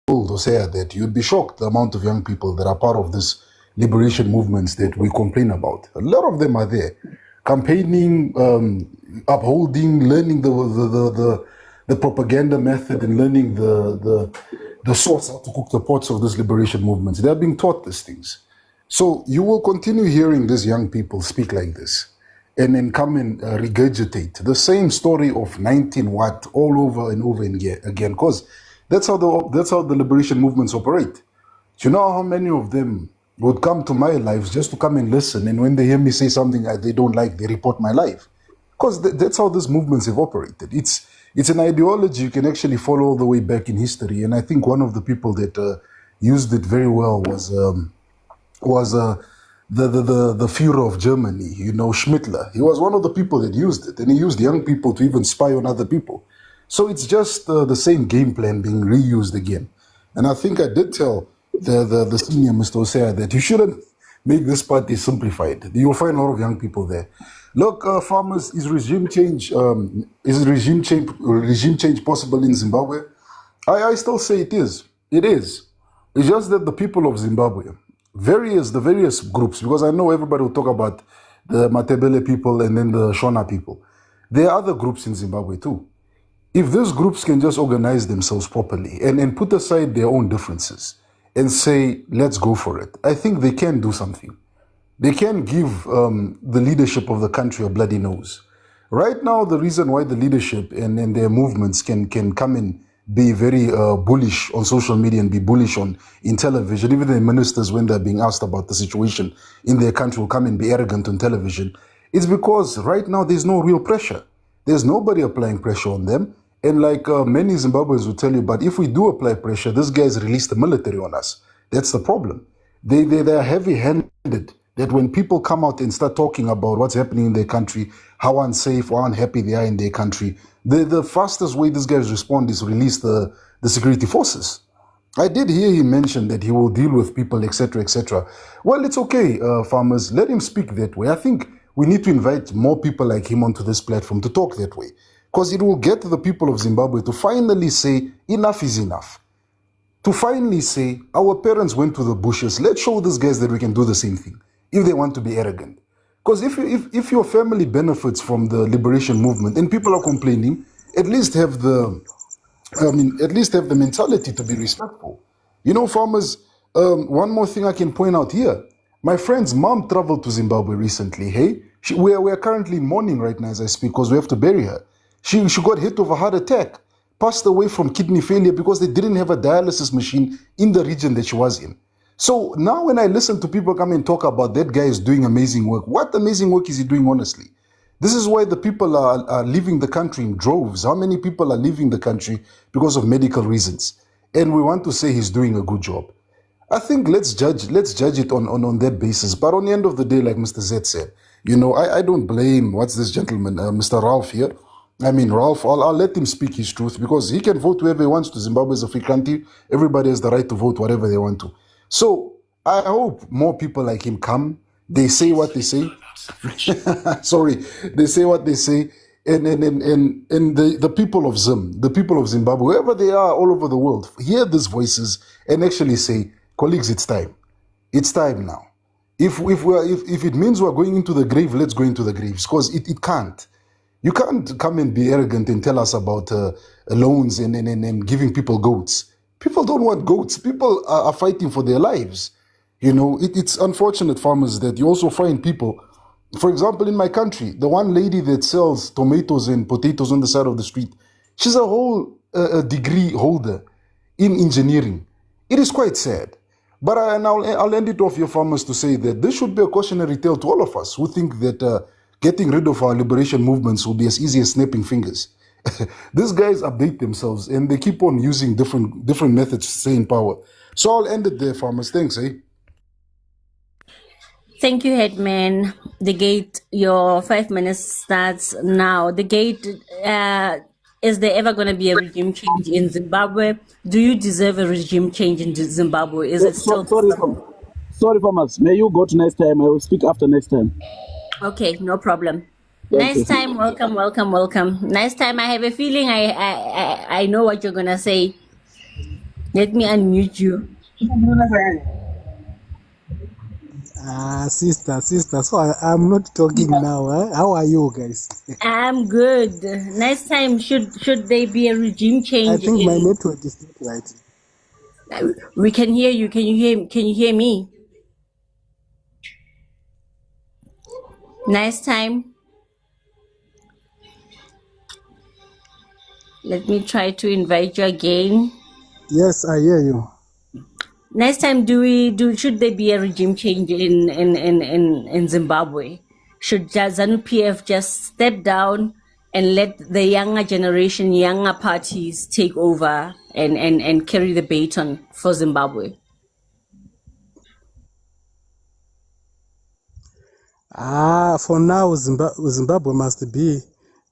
Hosea, that you'd be shocked the amount of young people that are part of this liberation movements that we complain about. A lot of them are there, campaigning, upholding, learning the propaganda method and learning the source, how to cook the pots of this liberation movements. They're being taught these things. So you will continue hearing these young people speak like this and then come and regurgitate the same story of 19 what all over and over again, because that's how the liberation movements operate. Do you know how many of them would come to my lives just to come and listen, and when they hear me say something that they don't like, they report my life? Because that's how these movements have operated. It's an ideology you can actually follow all the way back in history, and I think one of the people that used it very well was the Führer of Germany, Schmittler. He was one of the people that used it, and he used young people to even spy on other people. So it's just the same game plan being reused again. And I think I did tell the senior Mr. Hosea that you shouldn't make this party simplified. You'll find a lot of young people there. Look, farmers, is regime change possible in Zimbabwe? I still say it is. It is. It's just that the people of Zimbabwe, the various groups, because I know everybody will talk about the Matebele people and then the Shona people. There are other groups in Zimbabwe too. If these groups can just organize themselves properly and put aside their own differences and say, let's go for it, I think they can do something. They can give the leadership of the country a bloody nose. Right now, the reason why the leadership and their movements can come and be very bullish on social media and be bullish in television, even the ministers, when they're being asked about the situation in their country, will come and be arrogant on television, it's because right now there's no real pressure. There's nobody applying pressure on them. And like many Zimbabweans will tell you, but if we do apply pressure, this guy's released the military on us. That's the problem. They are heavy-handed, that when people come out and start talking about what's happening in their country, how unsafe or unhappy they are in their country, the fastest way these guys respond is release the security forces. I did hear him mention that he will deal with people, etc., etc. Well, it's okay, farmers. Let him speak that way. I think we need to invite more people like him onto this platform to talk that way, because it will get the people of Zimbabwe to finally say, enough is enough. To finally say, our parents went to the bushes. Let's show these guys that we can do the same thing, if they want to be arrogant. Because if your family benefits from the liberation movement and people are complaining, at least have the mentality to be respectful. Farmers, one more thing I can point out here. My friend's mom traveled to Zimbabwe recently, hey? We are currently mourning right now as I speak, because we have to bury her. She got hit with a heart attack, passed away from kidney failure because they didn't have a dialysis machine in the region that she was in. So now when I listen to people come and talk about that guy is doing amazing work, what amazing work is he doing, honestly? This is why the people are leaving the country in droves. How many people are leaving the country because of medical reasons? And we want to say he's doing a good job. I think let's judge it on that basis. But on the end of the day, like Mr. Z said, I don't blame, what's this gentleman, Mr. Ralph here. I mean, Ralph, I'll let him speak his truth, because he can vote whoever he wants to. Zimbabwe is a free country. Everybody has the right to vote whatever they want to. So I hope more people like him come. They say what they say. Sorry, they say what they say. And the people of the people of Zimbabwe, wherever they are all over the world, hear these voices and actually say, colleagues, it's time. It's time now. If it means we're going into the grave, let's go into the graves, because it can't. You can't come and be arrogant and tell us about loans and giving people goats. People don't want goats. People are fighting for their lives. It's unfortunate, farmers, that you also find people, for example, in my country, the one lady that sells tomatoes and potatoes on the side of the street, she's a whole degree holder in engineering. It is quite sad. But I'll end it off here, farmers, to say that this should be a cautionary tale to all of us who think that getting rid of our liberation movements will be as easy as snapping fingers. These guys update themselves and they keep on using different methods to stay in power. So I'll end it there, farmers. Thanks, eh? Thank you, Headman. The gate, your 5 minutes starts now. The gate, is there ever going to be a regime change in Zimbabwe? Do you deserve a regime change in Zimbabwe? Is it still... Sorry, farmers. May you go to next time. I will speak after next time. Okay, no problem. Nice time. Welcome. Nice time. I have a feeling I know what you're going to say. Let me unmute you. Sister. So I'm not talking now. How are you guys? I'm good. Next time, should there be a regime I change think my in? network is not right. We can hear you. Can you hear? Can you hear me? Next time, let me try to invite you again. Yes, I hear you. Next time, should there be a regime change in Zimbabwe? Should ZanuPF just step down and let the younger generation, younger parties take over and carry the baton for Zimbabwe? For now, Zimbabwe must be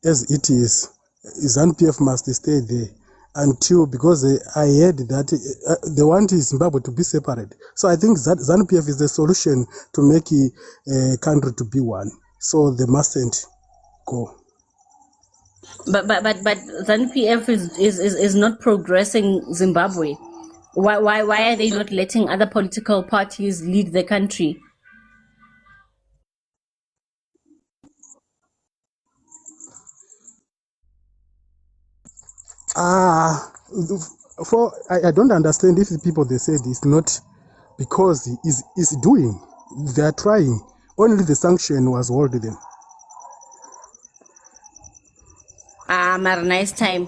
as it is. ZanuPF must stay there until, because I heard that they want Zimbabwe to be separate. So I think that ZanuPF is the solution to make a country to be one. So they mustn't go. But ZanuPF is not progressing Zimbabwe. Why are they not letting other political parties lead the country? I don't understand if the people they said it's not because he's doing. They are trying. Only the sanction was holding them. Mara, nice time.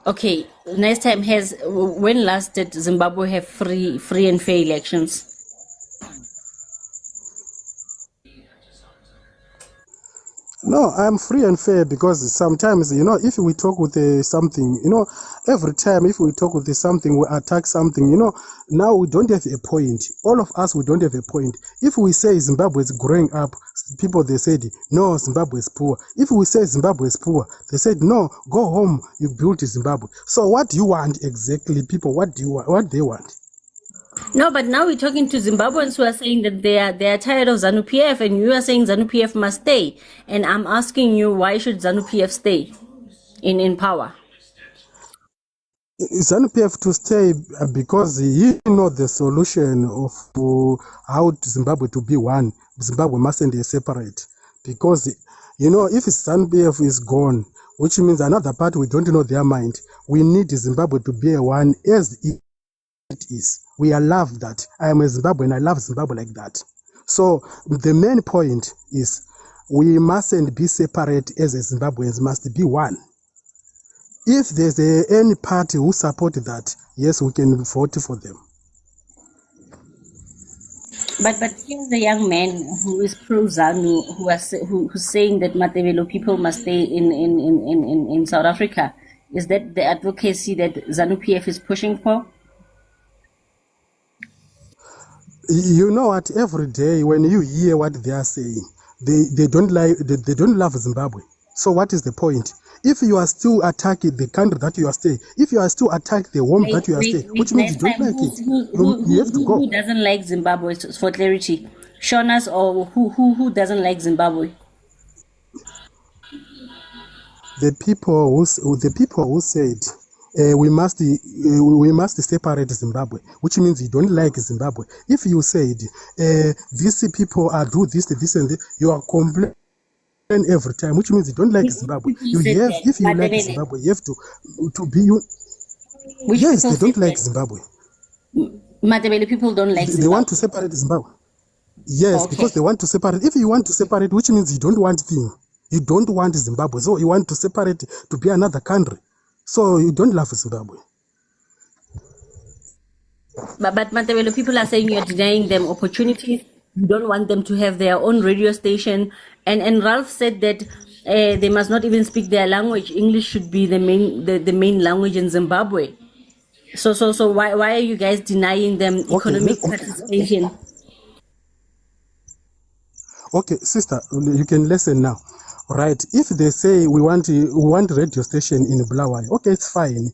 Okay, next time when last did Zimbabwe have free and fair elections? No, I'm free and fair because sometimes, if we talk with something, every time if we talk with something, we attack something, now we don't have a point. All of us, we don't have a point. If we say Zimbabwe is growing up, people, they said, no, Zimbabwe is poor. If we say Zimbabwe is poor, they said, no, go home, you built Zimbabwe. So what do you want exactly, people? What do you want? What they want? No, but now we're talking to Zimbabweans who are saying that they are tired of ZanuPF, and you are saying ZanuPF must stay. And I'm asking you, why should ZanuPF stay in power? ZanuPF to stay because he knows the solution of how Zimbabwe to be one. Zimbabwe mustn't be separate because, if ZanuPF is gone, which means another party, we don't know their mind. We need Zimbabwe to be a one as it is. We love that. I am a Zimbabwean. I love Zimbabwe like that. So the main point is we mustn't be separate as a Zimbabweans, must be one. If there's any party who support that, yes, we can vote for them. But here's the young man who is pro ZANU, who's saying that Matebelo people must stay in South Africa. Is that the advocacy that ZanuPF is pushing for? You know what? Every day when you hear what they are saying, they don't love Zimbabwe. So what is the point? If you are still attacking the country that you are staying, if you are still attacking the home that you are staying, which means you don't like it, you have to go. Who doesn't like Zimbabwe? For clarity, Shonas, or who doesn't like Zimbabwe? The people who said we must separate Zimbabwe, which means you don't like Zimbabwe. If you said these people are do this and this, you are complaining every time, which means you don't like Zimbabwe. If you like Zimbabwe, you have to be you. Yes, they don't like Zimbabwe. Matebele people don't like Zimbabwe. They want to separate Zimbabwe. Yes, okay. Because they want to separate. If you want to separate, which means you don't want thing. You don't want Zimbabwe, so you want to separate to be another country. So you don't love Zimbabwe. But Matebele people are saying you're denying them opportunities. You don't want them to have their own radio station. And Ralph said that they must not even speak their language. English should be the main language in Zimbabwe. So why are you guys denying them economic participation? Okay, sister, you can listen now. Right, if they say we want radio station in Bulawayo, okay, it's fine.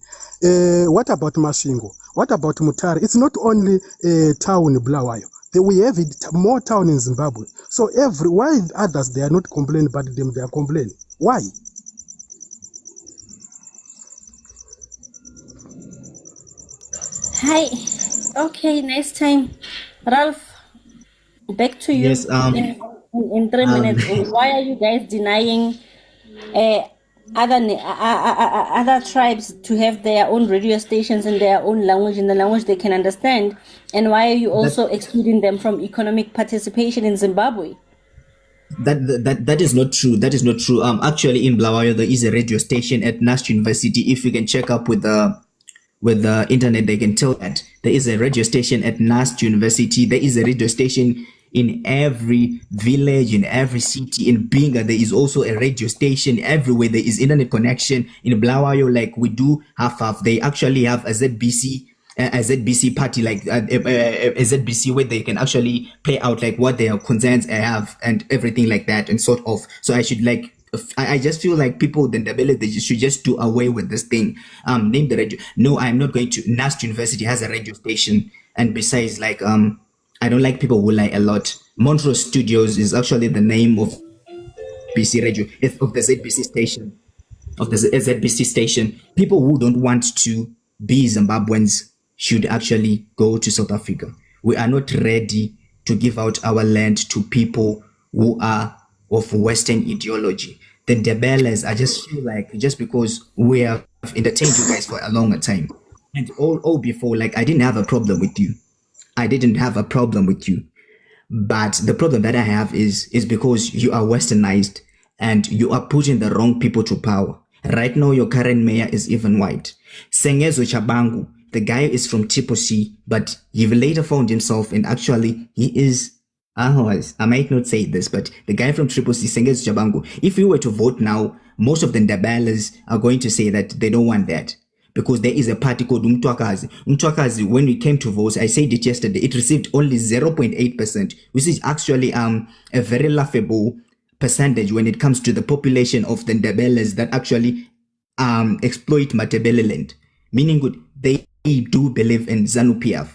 What about Masvingo? What about Mutare? It's not only a town in Bulawayo. We have more town in Zimbabwe. So why others, they are not complaining, but them they are complaining? Why? Hi. Okay, nice time. Ralph, back to you Yes, in 3 minutes. um, Why are you guys denying uh, other tribes to have their own radio stations in their own language, in the language they can understand? And why are you that also excluding them from economic participation in Zimbabwe? that is not true. That is not true. Actually, in Blawayo, there is a radio station at Nash University. If you can check up with the internet, they can tell that there is a radio station at Nash University. There is a radio station in every village, in every city. In Binga, there is also a radio station everywhere. There is internet connection. In Blawayo, like we do half half. They actually have a ZBC party, like a ZBC where they can actually play out like what their concerns have and everything like that and sort of. So I should like I just feel like people then they should just do away with this thing. Name the radio. No, I'm not going to. Nast University has a radio station, and besides, like I don't like people who lie a lot. Montrose Studios is actually the name of BC radio of the ZBC station of the ZBC station. People who don't want to be Zimbabweans should actually go to South Africa. We are not ready to give out our land to people who are of Western ideology. The Ndebeles, I just feel like just because we have entertained you guys for a longer time, and all before, like I didn't have a problem with you. I didn't have a problem with you. But the problem that I have is because you are westernized and you are putting the wrong people to power. Right now, your current mayor is even white. Sengezo Chabangu, the guy is from Triple but he later found himself and actually he is I might not say this, but the guy from Triple Sengezo Chabangu, if we were to vote now, most of the Ndabalas are going to say that they don't want that. Because there is a party called Umtwakazi. Umtwakazi, when we came to vote, I said it yesterday, it received only 0.8%, which is actually a very laughable percentage when it comes to the population of the Ndebeles that actually exploit Matebele land. Meaning good, they do believe in ZanuPF.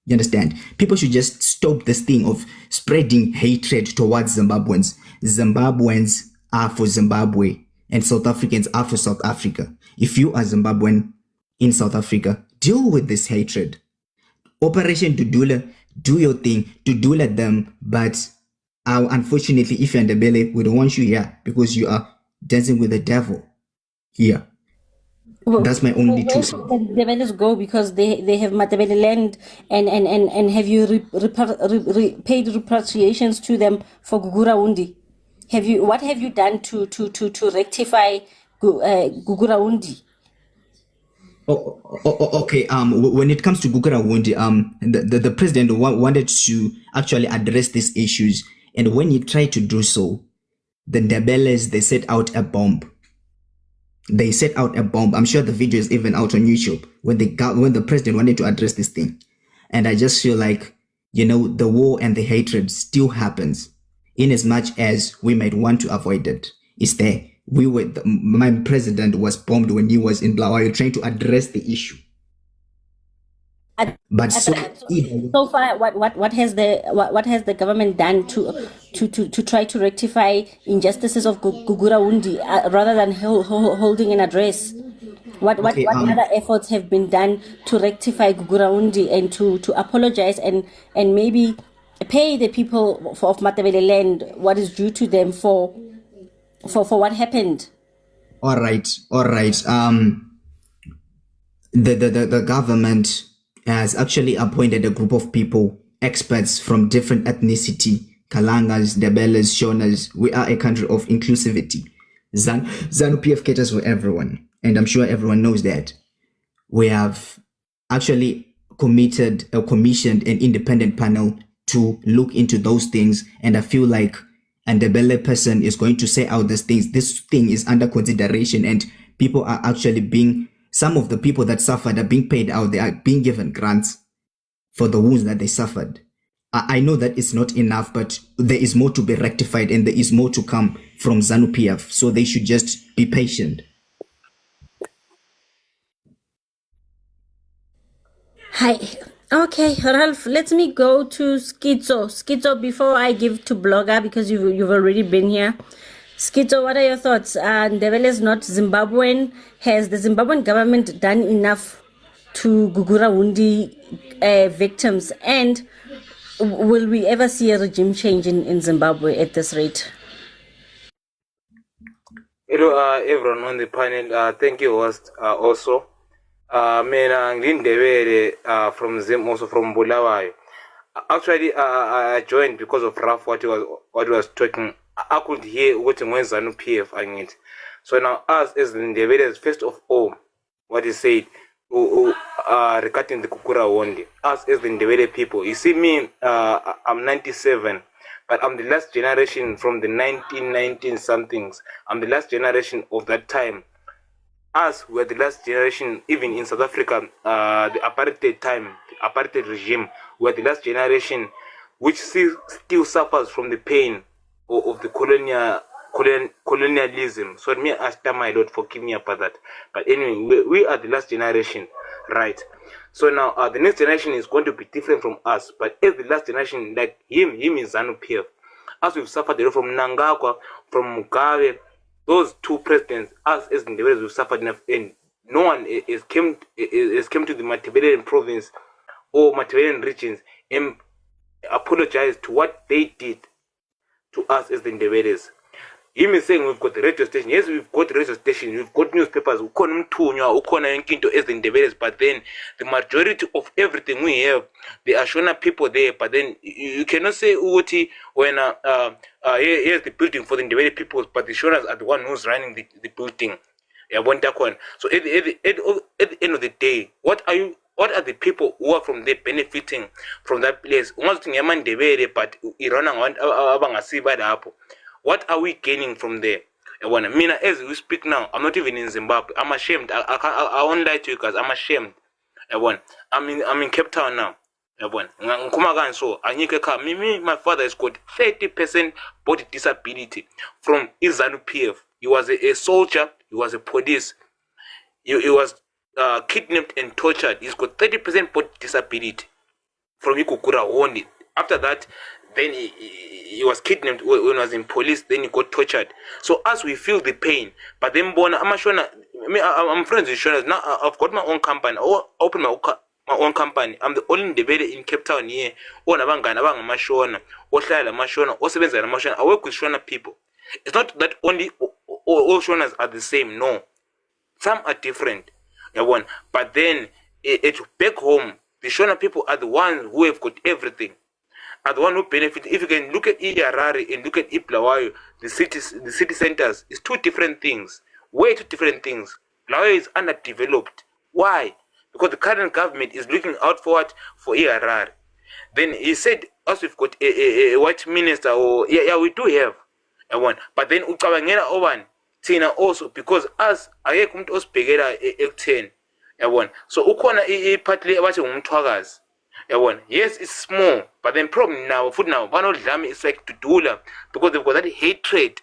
You understand? People should just stop this thing of spreading hatred towards Zimbabweans. Zimbabweans are for Zimbabwe and South Africans are for South Africa. If you are Zimbabwean in South Africa, deal with this hatred. Operation Dudula, do your thing, Dudula them, but unfortunately, if you're in the belly, we don't want you here because you are dancing with the devil here. That's my only two cents. The developers go because they have Matabele land and have you paid repatriations to them for Gugura Undi? What have you done to rectify Gugura Undi? Okay. When it comes to Gugura Wundi, the president wanted to actually address these issues, and when he tried to do so, the Ndebeles they set out a bomb. They set out a bomb. I'm sure the video is even out on YouTube when the president wanted to address this thing, and I just feel like the war and the hatred still happens, in as much as we might want to avoid it. It's there. My president was bombed when he was in Blawayo trying to address the issue. But so far, what has the government done to try to rectify injustices of Gugura Undi rather than holding an address? What other efforts have been done to rectify Gugura Undi and to apologize and maybe pay the people of Matabele land what is due to them for what happened? All right. The government has actually appointed a group of people, experts from different ethnicity, Kalangas, Ndebeles, Shonas. We are a country of inclusivity. ZanuPF caters for everyone, and I'm sure everyone knows that. We have actually commissioned an independent panel to look into those things, and I feel like and the Ndebele person is going to say out these things. This thing is under consideration, and people are actually some of the people that suffered are being paid out. They are being given grants for the wounds that they suffered. I know that it's not enough, but there is more to be rectified and there is more to come from ZanuPF. So they should just be patient. Hi. Okay, Ralph, let me go to Schizo. Schizo, before I give to Blogger, because you've already been here. Schizo, what are your thoughts? Ndebele is not Zimbabwean. Has the Zimbabwean government done enough to Gugura victims? And will we ever see a regime change in Zimbabwe at this rate? Hello, everyone on the panel. Thank you, host. Also, mina ngindebele from Zim, also from Bulawayo. Actually, I joined because of Raf what he was talking. I could hear what he was ZanuPF and it. So now, us as Ndebele, first of all, what he said regarding the Kukura Wondi, us as the Ndebele people. You see me, I'm 97. But I'm the last generation from the 1990 somethings. I'm the last generation of that time. Us were the last generation, even in South Africa, the apartheid time, the apartheid regime, were the last generation which still suffers from the pain of the colonialism. So me ask my Lord, forgive me about that. But anyway, we are the last generation, right? So now the next generation is going to be different from us. But as the last generation, like him is ZanuPF. As we've suffered from Nangakwa, from Mugabe, those two presidents, us as individuals, we've suffered enough. And no one has came to the Matabeleland province or Matabeleland regions and apologized to what they did to us as the individuals. Him is saying we've got the radio station. Yes, we've got radio station. We've got newspapers. But then the majority of everything we have, the Ashona people there. But then you cannot say Uti when here's the building for the Ndebele people, but the Shonas are the one who's running the building. Yeah, one that one. So at the end of the day, what are the people who are from there benefiting from that place? But what are we gaining from there? Mina, as we speak now, I'm not even in Zimbabwe. I'm ashamed. I won't lie to you guys. I'm ashamed. I'm in Cape Town now. My father has got 30% body disability from his ZanuPF. He was a soldier. He was a police. He was kidnapped and tortured. He's got 30% body disability from Ikukura only. After that, then he was kidnapped when he was in police. Then he got tortured. So as we feel the pain, but then I'm friends with Shona. Now I've got my own company. I open my own company. I'm the only Ndebele in Cape Town here. I work with Shona people. It's not that only all Shonas are the same. No, some are different. But then back home, the Shona people are the ones who have got everything. Are the one who benefit. If you can look at Harare and look at Bulawayo, the city centers, it's two different things. Way two different things. Bulawayo is underdeveloped. Why? Because the current government is looking out for what? For Harare. Then he said, us we've got a white minister, or yeah, we do have one. But then ukabangela oban Tina also, because us aye kumuntu osibhekela ekutheni. So ukhona partly abathi ngumthwakazi. Yes, it's small, but then problem now, food now, banodlame is like to dula because they've got that hatred.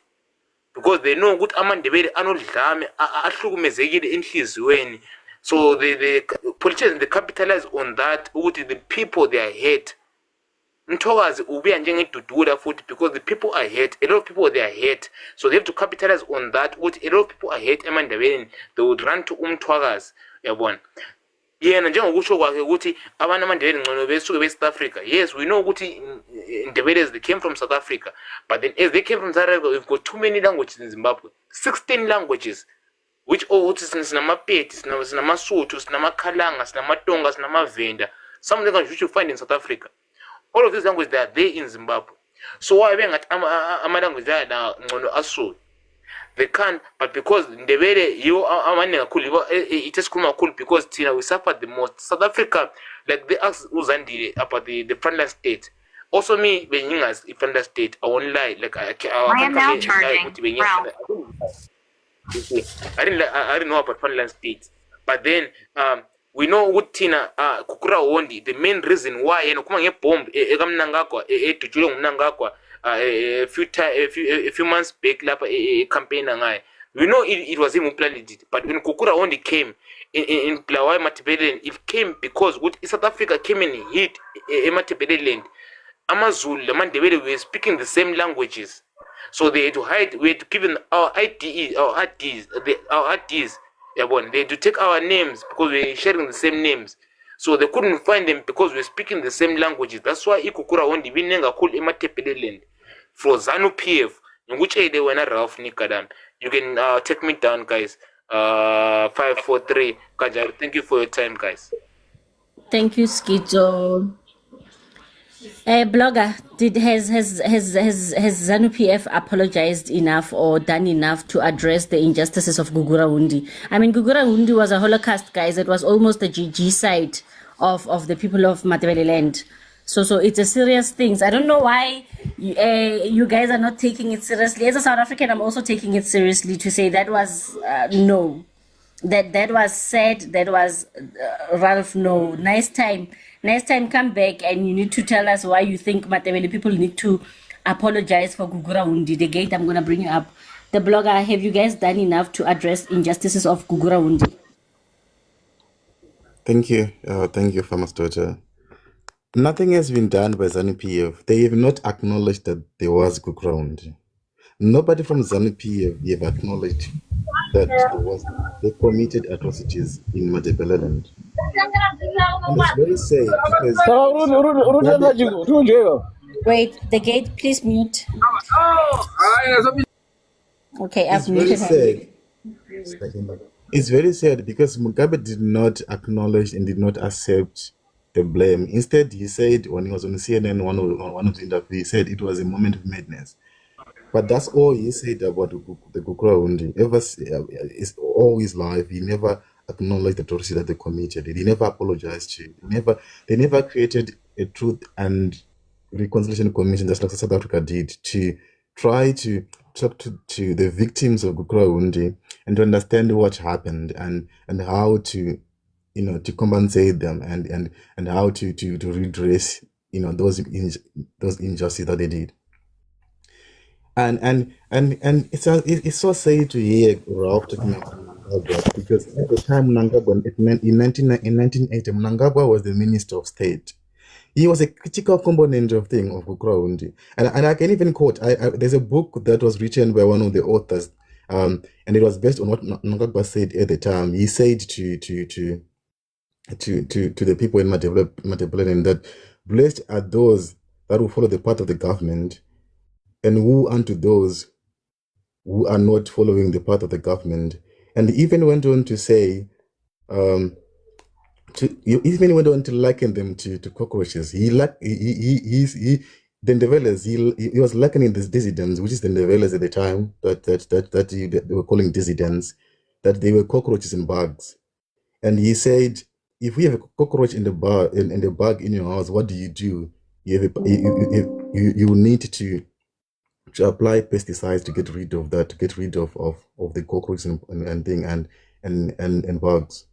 Because they know good amandebele anodlame ahlukumezekile enhlizweni. So the politicians, they capitalize on that. The people they are hate. Mthokazi ubuya njengedudula futhi because the people are hate. A lot of people they are hate. So they have to capitalize on that. A lot of people are hate emandebeleni. They would run to umthwakazi. Yena njengokusho kwakhe ukuthi abantu amandebele ngcono besuke be-South Africa. Yes, we know ukuthi Ndebelezi, they came from South Africa, but then as they came from South Africa, we've got too many languages in Zimbabwe. 16 languages, which all sinamapedi, sinamasuthu, sinamakhalanga, sinamatonga, sinamavenda. Some of the languages which you find in South Africa. All of these languages, they are there in Zimbabwe. So why bengathi ama-language la ngcono asuke? They can't, but because Ndebele, it is cool because Tina, we suffered the most. South Africa, like they asked Uzandile about the frontline state. Also me, when you guys, frontline state, I won't lie. Like I am now charging. I didn't know about frontline states, but then we know what Tina Kukura Wondi. The main reason why kuma bomb ekamnangakwa etujule ngumnangakwa. A few months back, a campaign we know it was him who planned it, but when Kukura only came in Bulawayo Matabeleland, it came because South Africa came and hit Matabeleland. Amazulu, the Mandebele were speaking the same languages, so they had to hide. We had to give them our IDs, Yeah, but they do take our names because we're sharing the same names. So they couldn't find them because we're speaking the same languages. That's why ikukura ondi binenga cool ematepedeland for ZanuPF, in which they were not Ralph Nikadan. You can take me down, guys. 543 Kajar. Thank you for your time, guys. Thank you, Skito. Blogger, has ZanuPF apologized enough or done enough to address the injustices of Gugura Undi? I mean, Gugura Undi was a Holocaust, guys. It was almost the GG side of the people of Matabele land. So it's a serious thing. I don't know why you guys are not taking it seriously. As a South African, I'm also taking it seriously to say that was no. That was said. That was Ralph. No, next time, come back and you need to tell us why you think Matabele people need to apologize for Gugura Undi. The gate, I'm gonna bring you up. The blogger, have you guys done enough to address injustices of Gugura Undi? Thank you, Farmer's daughter. Nothing has been done by ZanuPF. They have not acknowledged that there was Gugura Undi. Nobody from ZanuPF have acknowledged that they committed atrocities in Matabeleland. And it's very sad because Wait, the gate, please mute. Okay, I've muted her. It's very sad because Mugabe did not acknowledge and did not accept the blame. Instead, he said when he was on CNN, one of the interviews, he said it was a moment of madness. But that's all he said about the Gugura Undi. All his life, he never acknowledged the atrocity that they committed. He never apologized to it. They never created a truth and reconciliation commission just like South Africa did to try to talk to the victims of Gugura Undi and to understand what happened and how to to compensate them and how to redress those injustices that they did. And it's so sad to hear Ralph talking about Mnangagwa because at the time Mnangagwa in 1980 Mnangagwa was the Minister of State. He was a critical component of Gugura Undi. And I can even quote, there's a book that was written by one of the authors, and it was based on what Mnangagwa said at the time. He said to the people in Matabeleland that blessed are those that will follow the path of the government, and who unto those who are not following the path of the government. And he even went on to say, he even went on to liken them to cockroaches. He was likening these dissidents, which is the Ndeveles at the time that they were calling dissidents, that they were cockroaches and bugs. And he said, if we have a cockroach in the bag in your house, what do? You need to apply pesticides to get rid of that, to get rid of the cockroaches and bugs.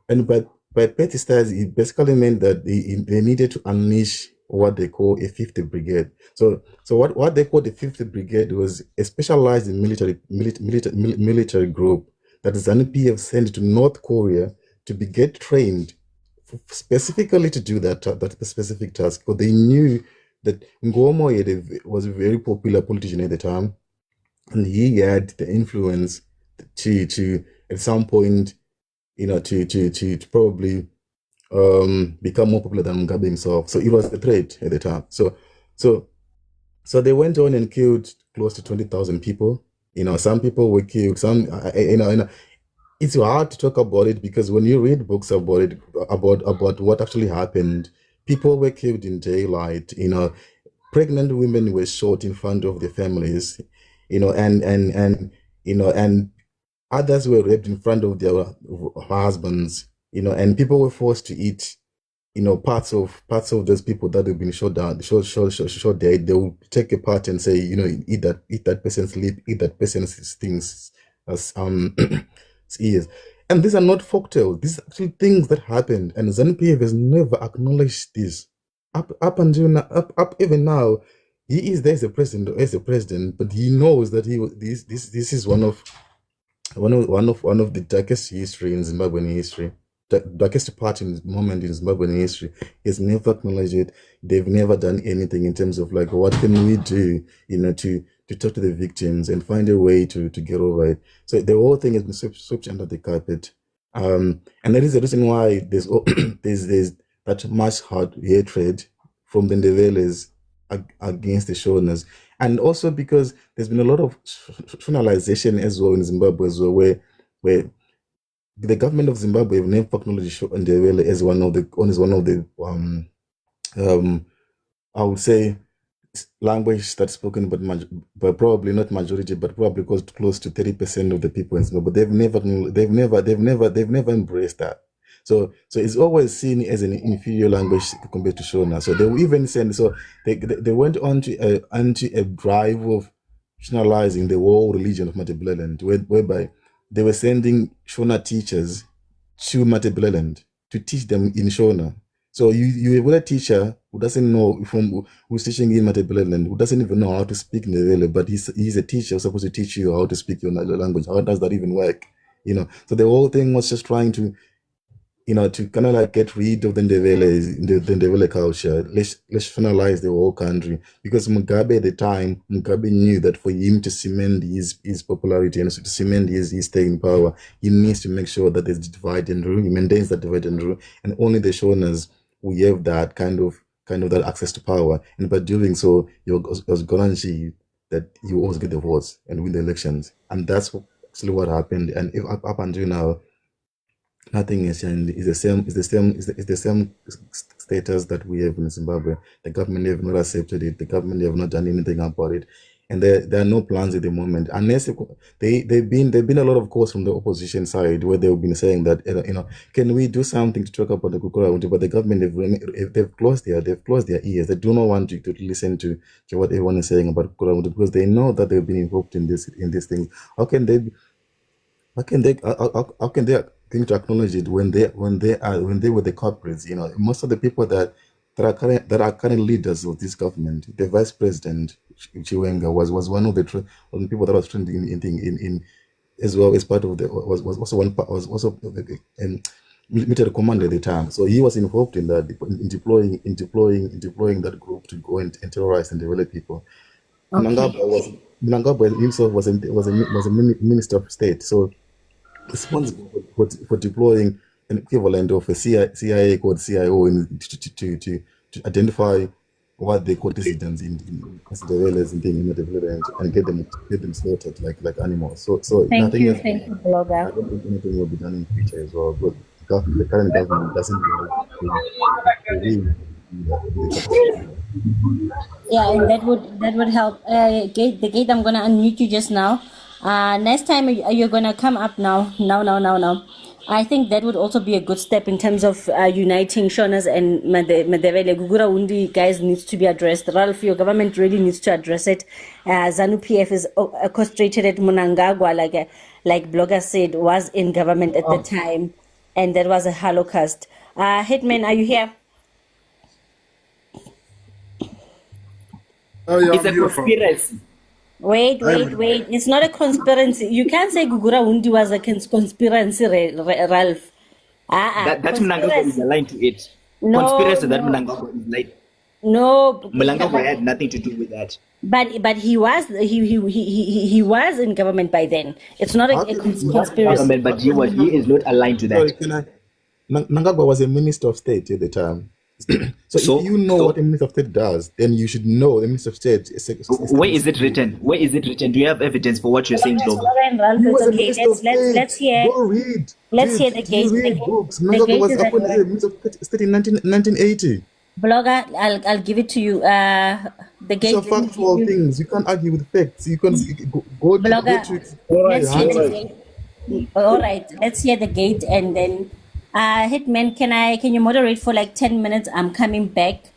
And by pesticides, it basically meant that they needed to unleash what they call a fifth brigade. So what they call the fifth brigade was a specialized military group that ZanuPF sent to North Korea to get trained specifically to do that specific task, because they knew that Ngomo was a very popular politician at the time, and he had the influence to at some point, to probably become more popular than Mugabe himself. So it was a threat at the time. So they went on and killed close to 20,000 people. Some people were killed. Some, it's hard to talk about it because when you read books about it, about what actually happened, people were killed in daylight. Pregnant women were shot in front of their families. And others were raped in front of their husbands. And people were forced to eat. Parts of those people that have been shot down, shot dead. They will take a part and say, eat that person's lip, eat that person's things as ears. And these are not folktales. These are actually things that happened, and ZanuPF has never acknowledged this. Up until now, even now, he is there as a president, but he knows that this is one of the darkest history in Zimbabwean history. The darkest part in moment in Zimbabwean history. He's never acknowledged it. They've never done anything in terms of what can we do, to talk to the victims and find a way to get over it. So the whole thing has been swept under the carpet. And that is the reason why there's there's that much hatred from the Ndeveles against the Shonas. And also because there's been a lot of nationalization as well in Zimbabwe as well, where the government of Zimbabwe have never acknowledged Ndebele as one of the I would say language that's spoken but probably not majority, but probably close to 30% of the people in Zimbabwe. They've never embraced that. So it's always seen as an inferior language compared to Shona. So they will even send. So they went on to a drive of nationalizing the whole religion of Matabeleland, whereby they were sending Shona teachers to Matabeleland to teach them in Shona. So you have a teacher who doesn't know who's teaching in Matabeleland, who doesn't even know how to speak Ndebele, but he's a teacher who's supposed to teach you how to speak your language. How does that even work? So the whole thing was just trying to to kind of like get rid of the Ndebele culture. Let's finalize the whole country, because Mugabe at the time, Mugabe knew that for him to cement his popularity and to cement his stay in power, he needs to make sure that there's divide and rule. He maintains that divide and rule, and only the Shonas will have that kind of that access to power. And by doing so, it was guaranteed that you always get the votes and win the elections. And that's actually what happened. And if up until now, nothing is changed. It's the same status that we have in Zimbabwe. The government have not accepted it. The government have not done anything about it, and there are no plans at the moment. Unless they've been a lot of calls from the opposition side where they've been saying that can we do something to talk about the Kukura? But the government they've closed their ears. They do not want to listen to what everyone is saying about Kukura, because they know that they've been involved in these things. How can they going to acknowledge it when they were the culprits? Most of the people that are current leaders of this government, the vice president Chiwenga was one of the people that was trained in as well as part of the was also military commander at the time. So he was involved in that, in deploying that group to go and terrorize and develop people. Okay. Mnangagwa himself was a minister of state, so responsible for deploying an equivalent of a CIA called CIO to identify what they call dissidents in Considereles and things in the development and get them slaughtered like animals. So Thank nothing you, else. blogger. I don't think anything will be done in the future as well. But the current government doesn't really Yeah, and that would help. Gate, I'm gonna unmute you just now. Next time you're gonna come up now. I think that would also be a good step in terms of uniting Shonas and Madevele. Gugura Undi guys needs to be addressed. Ralph, your government really needs to address it. ZanuPF is orchestrated at Mnangagwa, like blogger said, was in government at the time, and that was a holocaust. Hitman, are you here? It's a conspiracy. Wait. It's not a conspiracy. You can't say Gugura Undi was a conspiracy, Ralph. That Mnangagwa is aligned to it. No, Conspiracy that no. Mnangagwa is like. No. Mnangagwa had nothing to do with that. But he was in government by then. It's not a conspiracy. Government, but he is not aligned to that. Sorry, Mnangagwa was a minister of state at the time. So if you know what a minister of state does, then you should know the minister of state Where is it written? Where is it written? Do you have evidence for what you're saying, Blog? It's okay. Let's hear. Go read. Let's hear the case. Read books. Mnangagwa was appointed as a minister of state in 1980. Blogger, I'll give it to you. The gate. These are factual things. You can't argue with facts. You can go Blogger, to let's hear the gate. All right, let's hear the gate, and then Hitman, can you moderate for like 10 minutes? I'm coming back.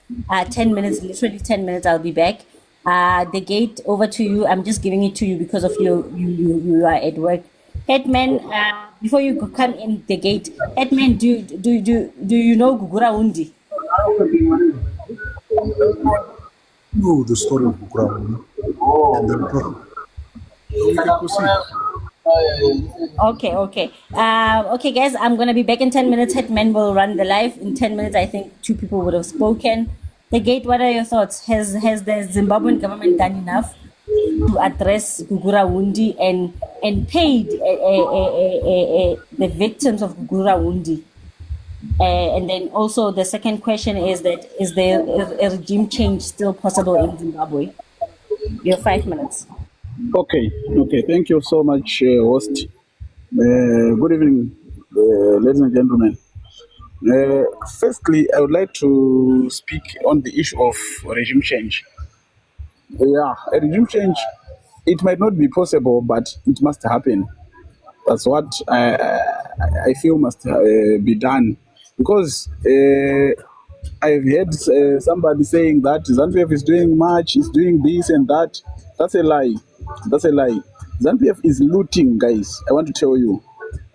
10 minutes, literally 10 minutes. I'll be back. The gate, over to you. I'm just giving it to you because of you are at work. Hitman, before you come in the gate, Hitman, do you know Gugura Undi? Know the story of Bukrauni and then we can proceed. Okay, guys, I'm gonna be back in 10 minutes. Hitman will run the live in 10 minutes. I think 2 people would have spoken. The gate, what are your thoughts? Has the Zimbabwean government done enough to address Gugura Wundi and paid the victims of Gugura Wundi. And then also the second question is that is there a regime change still possible in Zimbabwe? You have 5 minutes. Okay. Thank you so much, host. Good evening, ladies and gentlemen. Firstly, I would like to speak on the issue of regime change. Yeah, a regime change, it might not be possible, but it must happen. That's what I feel must be done. Because I've heard somebody saying that ZanuPF is doing much, is doing this and that. That's a lie. ZanuPF is looting, guys. I want to tell you.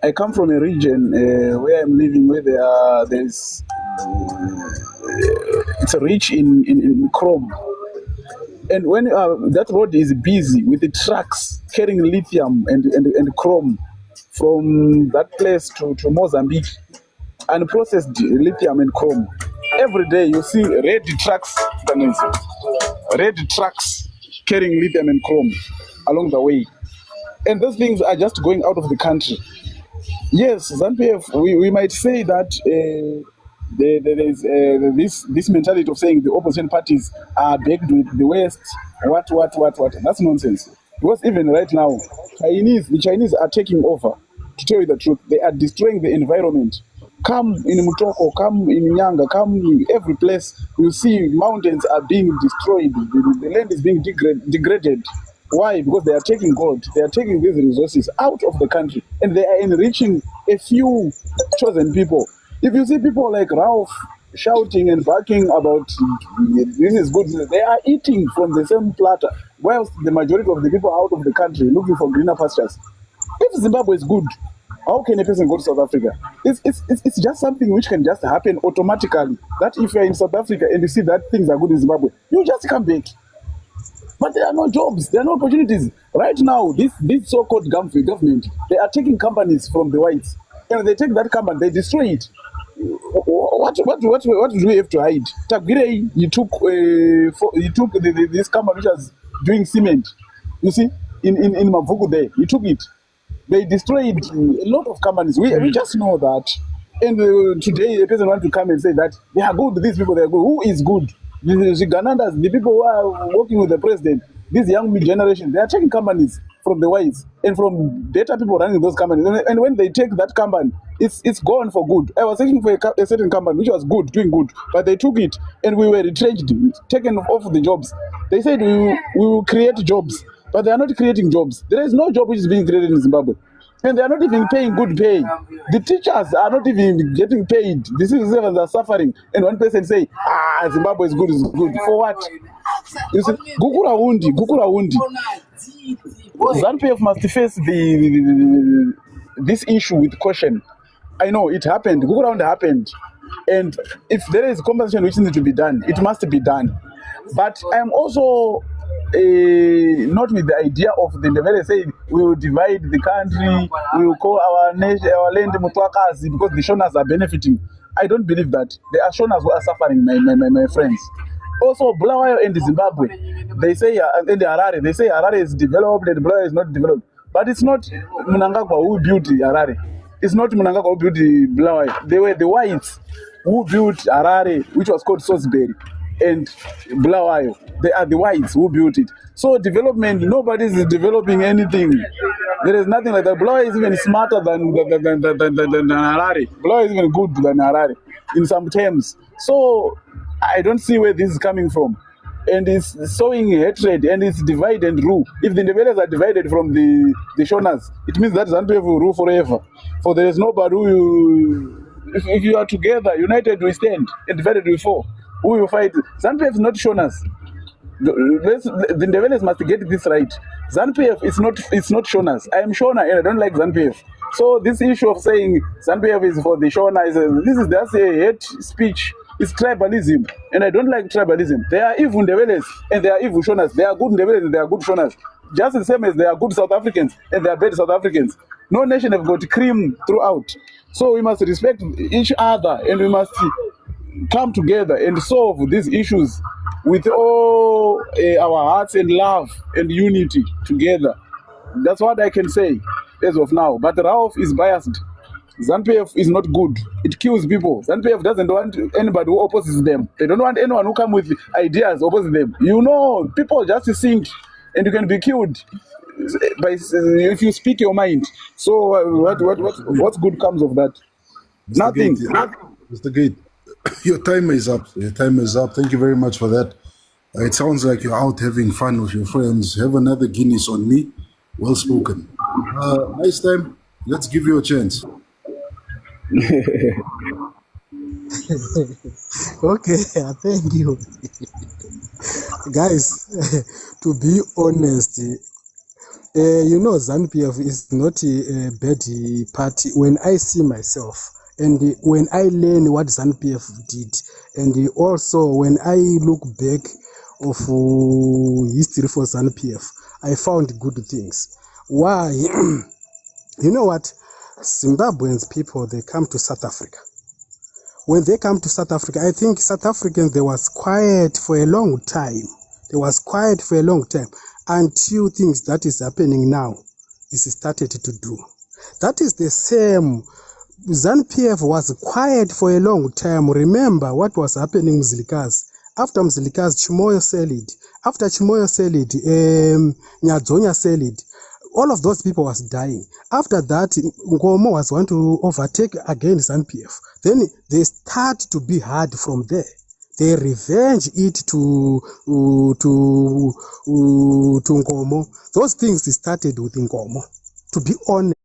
I come from a region where I'm living, where there's it's rich in chrome. And when that road is busy with the trucks carrying lithium and chrome from that place to Mozambique, unprocessed lithium and chrome, every day you see red trucks carrying lithium and chrome along the way. And those things are just going out of the country. Yes, ZanuPF, we might say that there is this mentality of saying the opposition parties are backed with the West. What? That's nonsense. Because even right now, the Chinese are taking over. To tell you the truth, they are destroying the environment. Come in Mutoko, come in Nyanga, come in every place, you see mountains are being destroyed. The land is being degraded. Why? Because they are taking gold, they are taking these resources out of the country, and they are enriching a few chosen people. If you see people like Ralph shouting and barking about this is good, they are eating from the same platter, whilst the majority of the people are out of the country looking for greener pastures. If Zimbabwe is good, how can a person go to South Africa? It's just something which can just happen automatically. That if you're in South Africa and you see that things are good in Zimbabwe, you just come back. But there are no jobs, there are no opportunities. Right now, this so-called government, they are taking companies from the whites. And they take that company, they destroy it. What do we have to hide? Tagirei, he took this company which was doing cement. You see, in Mavugu there, he took it. They destroyed a lot of companies. We just know that. And today, a person wants to come and say that they are good, these people, they are good. Who is good? The Ganandas, the people who are working with the president, this young generation, they are taking companies from the whites and from data people running those companies. And when they take that company, it's gone for good. I was searching for a certain company which was good, doing good, but they took it and we were retrenched, taken off the jobs. They said we will create jobs, but they are not creating jobs. There is no job which is being created in Zimbabwe. And they are not even paying good pay. The teachers are not even getting paid. The civil servants are suffering. And one person say, Zimbabwe is good, For what? You see, Gugura Wundi. ZanuPF must face this issue with caution. I know it happened. Gugura Wundi happened. And if there is compensation which needs to be done, it must be done. But I am also not with the idea of the Ndebele saying we will divide the country, we will call our nation, our land Mutwakazi because the Shonas are benefiting. I don't believe that. There are Shonas who are suffering, my friends. Also, Bulawayo and Zimbabwe, they say, and the Harare, they say Harare is developed and Bulawayo is not developed. But it's not Mnangagwa who built Harare. It's not Mnangagwa who built Bulawayo. They were the whites who built Harare, which was called Salisbury, and Bulawayo. They are the whites who built it. So development, nobody is developing anything. There is nothing like that. Bulawayo is even smarter than Harare. Bulawayo is even good than Harare in some terms. So I don't see where this is coming from. And it's sowing hatred and it's divide and rule. If the Ndebeles are divided from the Shonas, it means that ZanuPF will rule forever. For there is nobody who if you are together, united we stand, and divided we fall. Who will fight? ZanuPF is not Shonas. The Ndebeles must get this right. ZanuPF is not Shonas. I am Shona and I don't like ZanuPF. So this issue of saying ZanuPF is for the Shona that's a hate speech. It's tribalism, and I don't like tribalism. There are evil Ndebeles and there are evil Shonas. There are good Ndebeles and there are good Shonas. Just the same as there are good South Africans and there are bad South Africans. No nation have got cream throughout. So we must respect each other and we must come together and solve these issues with all our hearts and love and unity together. That's what I can say as of now. But Ralph is biased. ZanuPF is not good. It kills people. ZanuPF doesn't want anybody who opposes them. They don't want anyone who come with ideas opposing them. You know, people just think, and you can be killed by if you speak your mind. So what good comes of that? Mr. Nothing. Gate, Mr. Gate, your timer is up. Your timer is up. Thank you very much for that. It sounds like you're out having fun with your friends. Have another Guinness on me. Well spoken. Nice time. Let's give you a chance. Okay, thank you. Guys, to be honest, you know, ZanuPF is not a bad party. When I see myself and when I learn what ZanuPF did, and also when I look back of history for ZanuPF, I found good things. Why? You know what? Zimbabweans people, they come to South Africa. When they come to South Africa, I think South Africans, they was quiet for a long time. They was quiet for a long time until things that is happening now is started to do. That is the same. ZanuPF was quiet for a long time. Remember what was happening in Mzilikazi. After Mzilikazi, Chimoyo Selid. After Chimoyo Selid, Nyadzonya Selid. All of those people was dying. After that, Ngomo was want to overtake again ZanuPF. Then they start to be hard from there. They revenge it to Ngomo. Those things started with Ngomo. To be honest.